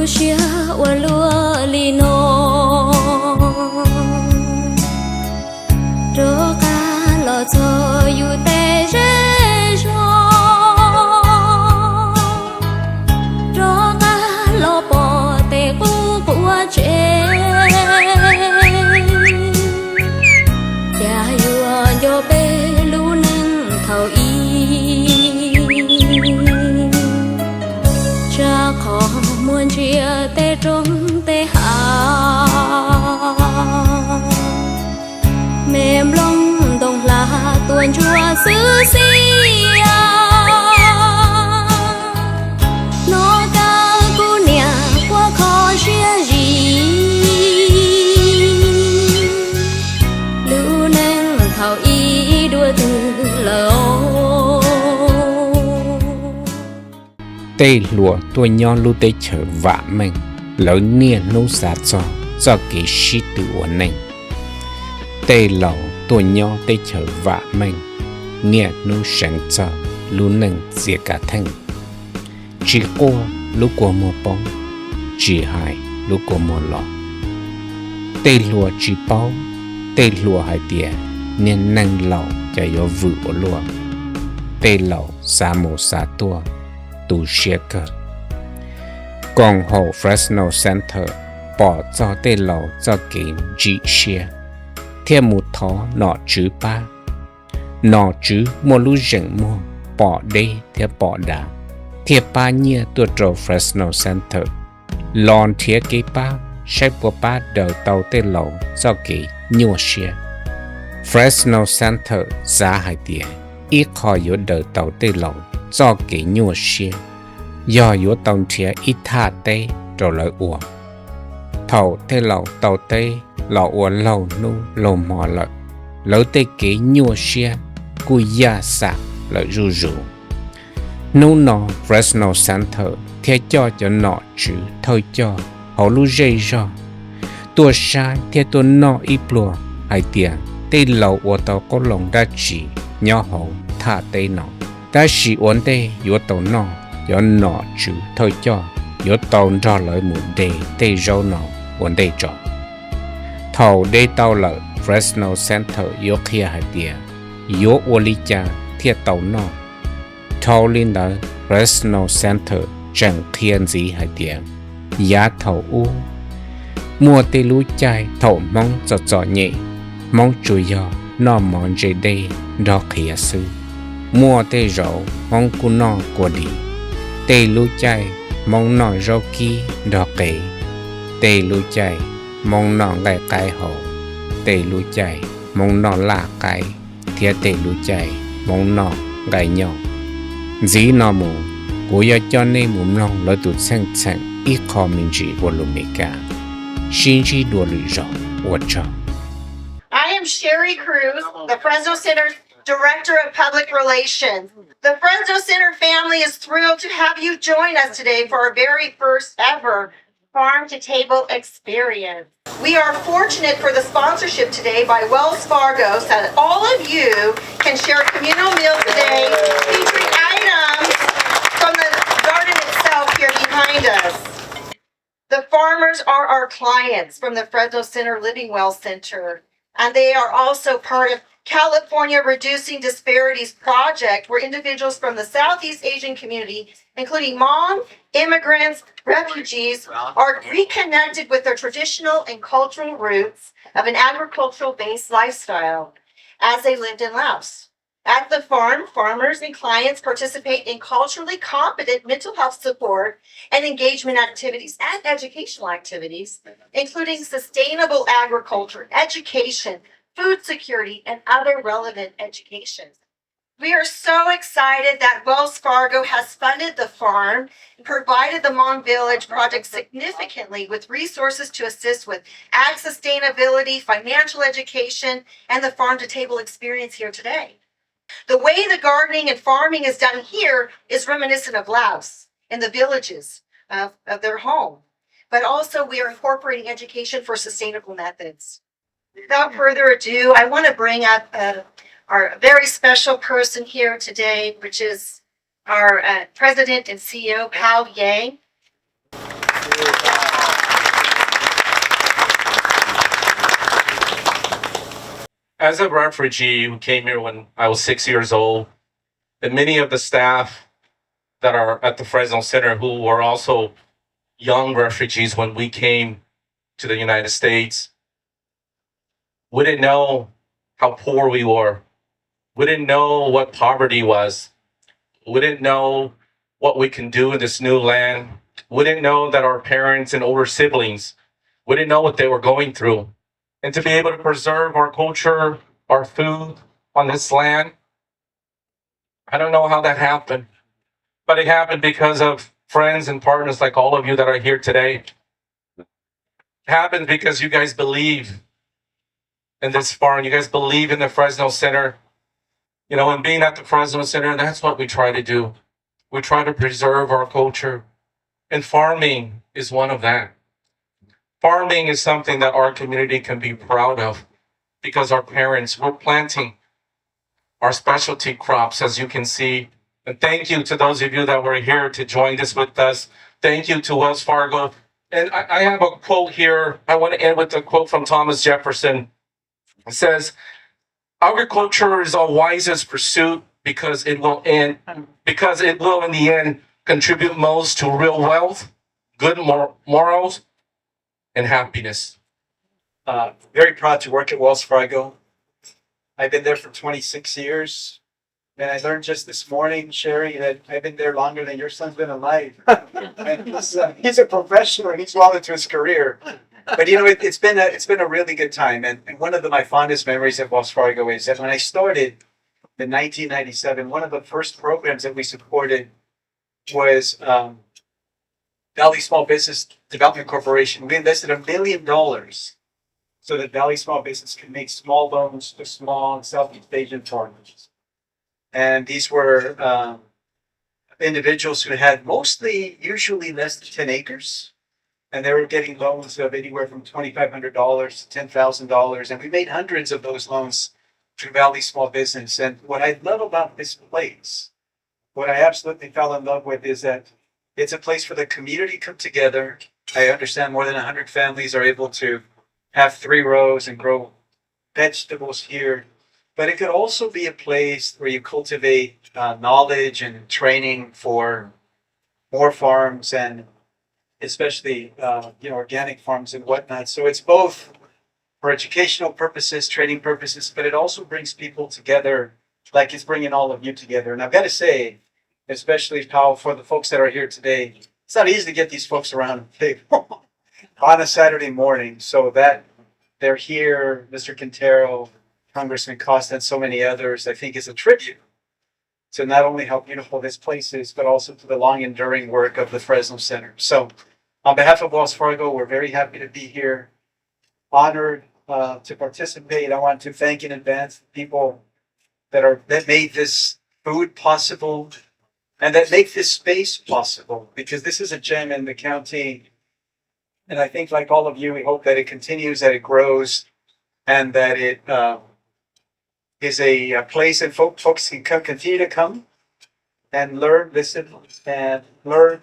xia ua lúa li nô rô ca lò cho yu tê rê rô rô ca lò bò tê cu bùa chê ya yu yo bê lu nâng thầu y cha khó muôn chia tê trông tê hạ mềm lông đồng là tuần chùa xứ xia nó ca cu nè qua khó chia gì lưu nâng thảo ý đua từ lâu tê lùa tôi nho lưu tê trở vạ mình lỡ nia nô xa cho cái shit tự ổn nành tê lẩu tôi nho tê trở vạ mình nia nô sáng cho lưu nâng dìa cả thanh chỉ qua lúc qua mùa bóng chỉ hai lúc qua mùa lọ tê lùa chỉ bao tê lùa hai tìa nên năng lẩu cho yếu vự ở lùa tê lẩu xa mù xa tua tù xế cơ còn hồ Fresno Center bỏ cho tê lầu cho kỹ dị xế thêm một thó nọ chứ ba nọ chứ mua lưu rừng mua bỏ đây thêm bỏ đá thêm ba nhia tuột trầu Fresno Center lòn thiết kế ba sẽ bộ ba đầu tàu tê lầu cho kỹ nhua xế Fresno Center giá hai tiền ít khỏi yếu đầu tàu tê lầu cho kỹ nhua xế do yếu tông thiết ít thả tê rồi lại ủa thầu tê lầu tàu tê lò ủa lầu nu lầu mò lợi lỡ tê kỹ nhua xế cùi ya sạc lợi ru ru nu nọ Fresno Center thiết cho nọ chữ thôi cho hậu lưu dây do tua sai thiết tua nọ ít lùa hai tiền tê lầu ủa tàu có lòng đa chỉ nhỏ hậu thả tê nọ đa chỉ ổn tê yếu tàu nọ yếu nọ chữ thôi cho yếu tàu ra lợi một đề tê rau nọ ổn đề cho thầu đê tàu lợi Fresno Center yếu kia hai tiền yếu ô lý cha thiết tàu nọ thầu linh lợi Fresno Center chẳng thiên gì hai tiền giá thầu u mua tê lũ chai thầu mong cho nhẹ mong chủ yếu nó mong dễ đây đó khía sư mua tê rau mong cu nó của đi tê lũ chai mong nó rau kia đó kể tê lũ chai mong nó gai cái hậu tê lũ chai mong nó là cái thiết tê lũ chai mong nó gai nhau dĩ nó mù của yo cho nên mù lòng lỡ tụt sang sang ít khó mình chỉ của lũ mê cả xin chỉ đùa lũ rõ của cho I am Sherry Cruz, the Fresno Center Director of Public Relations. The Fresno Center family is thrilled to have you join us today for our very first ever Farm to Table experience. We are fortunate for the sponsorship today by Wells Fargo so that all of you can share a communal meal today featuring items from the garden itself here behind us. The farmers are our clients from the Fresno Center Living Well Center, and they are also part of California Reducing Disparities Project, where individuals from the Southeast Asian community, including Hmong, immigrants, refugees, are reconnected with their traditional and cultural roots of an agricultural-based lifestyle as they lived in Laos. At the farm, farmers and clients participate in culturally competent mental health support and engagement activities and educational activities, including sustainable agriculture, education, food security, and other relevant education. We are so excited that Wells Fargo has funded the farm and provided the Hmong Village project significantly with resources to assist with ag sustainability, financial education, and the farm-to-table experience here today. The way the gardening and farming is done here is reminiscent of Laos in the villages of their home. But also we are incorporating education for sustainable methods. Without further ado, I want to bring up our very special person here today, which is our President and CEO, Thawj. As a refugee who came here when I was 6 years old, and many of the staff that are at the Fresno Center who were also young refugees when we came to the United States, we didn't know how poor we were. We didn't know what poverty was. We didn't know what we can do in this new land. We didn't know that our parents and older siblings, we didn't know what they were going through. And to be able to preserve our culture, our food on this land, I don't know how that happened, but it happened because of friends and partners like all of you that are here today. It happened because you guys believe in this farm. You guys believe in the Fresno Center. You know, and being at the Fresno Center, that's what we try to do. We try to preserve our culture. And farming is one of that. Farming is something that our community can be proud of because our parents were planting our specialty crops, as you can see. And thank you to those of you that were here to join this with us. Thank you to Wells Fargo. And I have a quote here. I want to end with a quote from Thomas Jefferson. It says, agriculture is our wisest pursuit because it will in the end contribute most to real wealth, good morals, and happiness. Very proud to work at Wells Fargo. I've been there for 26 years. And I learned just this morning, Sherry, that I've been there longer than your son's been alive. And he's a professional and he's well into his career. But you know, it's been a really good time. And one of my fondest memories at Wells Fargo is that when I started in 1997, one of the first programs that we supported was Valley Small Business Development Corporation. We invested $1 million so that Valley Small Business can make small loans to small and Southeast Asian farmers. And these were individuals who had usually less than 10 acres. And they were getting loans of anywhere from $2,500 to $10,000. And we made hundreds of those loans through Valley Small Business. And what I love about this place, what I absolutely fell in love with, is that it's a place for the community to come together. I understand more than 100 families are able to have 3 rows and grow vegetables here. But it could also be a place where you cultivate knowledge and training for more farms and especially organic farms and whatnot. So it's both for educational purposes, training purposes, but it also brings people together, like it's bringing all of you together. And I've got to say, especially for the folks that are here today, it's not easy to get these folks around the table on a Saturday morning. So that they're here, Mr. Quintero, Congressman Costa, and so many others, I think is a tribute to not only how beautiful this place is, but also to the long enduring work of the Fresno Center. So on behalf of Wells Fargo, we're very happy to be here, honored to participate. I want to thank in advance the people that made this food possible and that make this space possible, because this is a gem in the county. And I think, like all of you, we hope that it continues, that it grows, and that it is a place that folks can continue to come and learn, listen, and learn,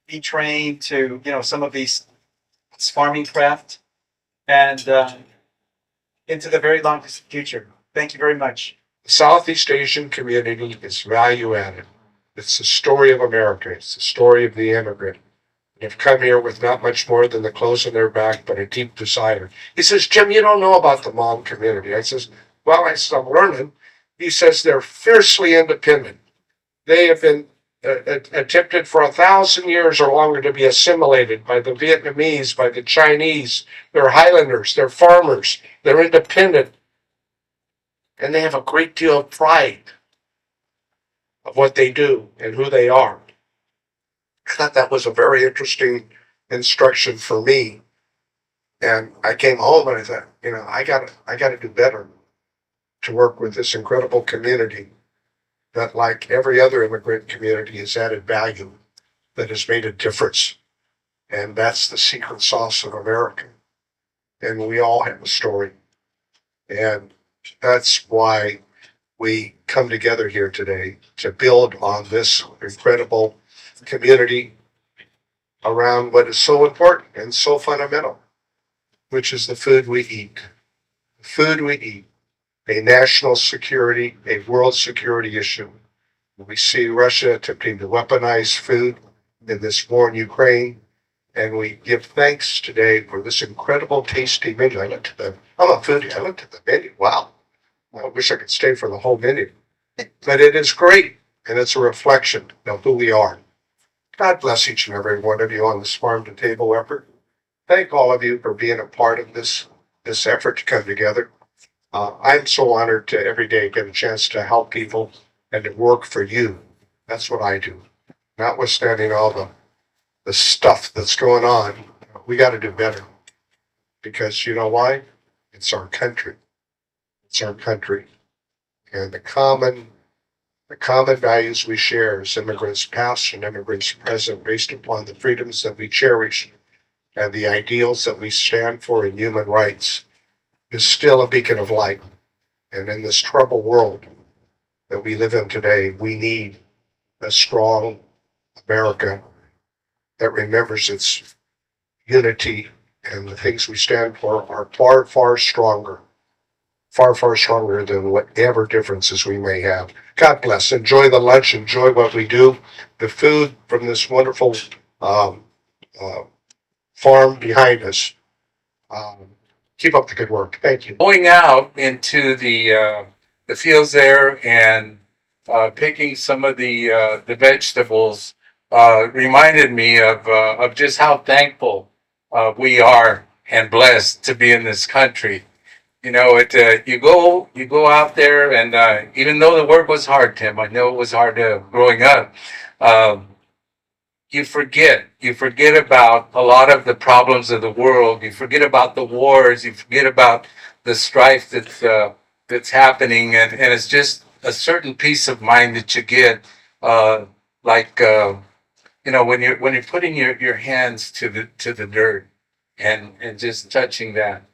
be trained to, some of these farming craft and into the very long future. Thank you very much. The Southeast Asian community is value added. It's the story of America. It's the story of the immigrant. They've come here with not much more than the clothes on their back, but a deep desire. He says, Jim, you don't know about the Hmong community. I says, well, I'm learning. He says they're fiercely independent. They have been attempted for 1,000 years or longer to be assimilated by the Vietnamese, by the Chinese. They're Highlanders. They're farmers. They're independent. And they have a great deal of pride of what they do and who they are. I thought that was a very interesting instruction for me. And I came home and I thought, I got to do better to work with this incredible community that, like every other immigrant community, has added value, that has made a difference. And that's the secret sauce of America. And we all have a story. And that's why we come together here today to build on this incredible community around what is so important and so fundamental, which is the food we eat. The food we eat, a national security, a world security issue. We see Russia attempting to weaponize food in this war in Ukraine, and we give thanks today for this incredible tasty menu. I'm a foodie. I looked at the menu. Wow. I wish I could stay for the whole menu. But it is great, and it's a reflection of who we are. God bless each and every one of you on this farm to table effort. Thank all of you for being a part of this effort to come together. I'm so honored to every day get a chance to help people and to work for you. That's what I do. Notwithstanding all the stuff that's going on, we got to do better. Because you know why? It's our country. It's our country. And the common values we share as immigrants past and immigrants present, based upon the freedoms that we cherish and the ideals that we stand for in human rights, is still a beacon of light. And in this troubled world that we live in today, we need a strong America that remembers its unity, and the things we stand for are far, far stronger than whatever differences we may have. God bless. Enjoy the lunch. Enjoy what we do. The food from this wonderful farm behind us. Keep up the good work. Thank you. Going out into the fields there and picking some of the vegetables reminded me of just how thankful we are and blessed to be in this country. You know, you go out there, and even though the work was hard, Tim, I know it was hard growing up. You forget about a lot of the problems of the world. You forget about the wars. You forget about the strife that's happening, and it's just a certain peace of mind that you get, when you're putting your hands to the dirt and just touching that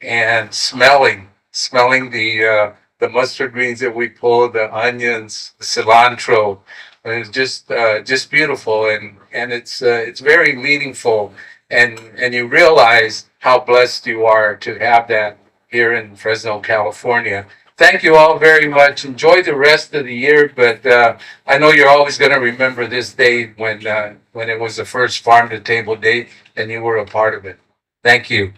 and smelling the mustard greens that we pull, the onions, the cilantro. It's just beautiful, and it's very meaningful, and you realize how blessed you are to have that here in Fresno, California. Thank you all very much. Enjoy the rest of the year, but I know you're always going to remember this day when it was the first farm to table day, and you were a part of it. Thank you.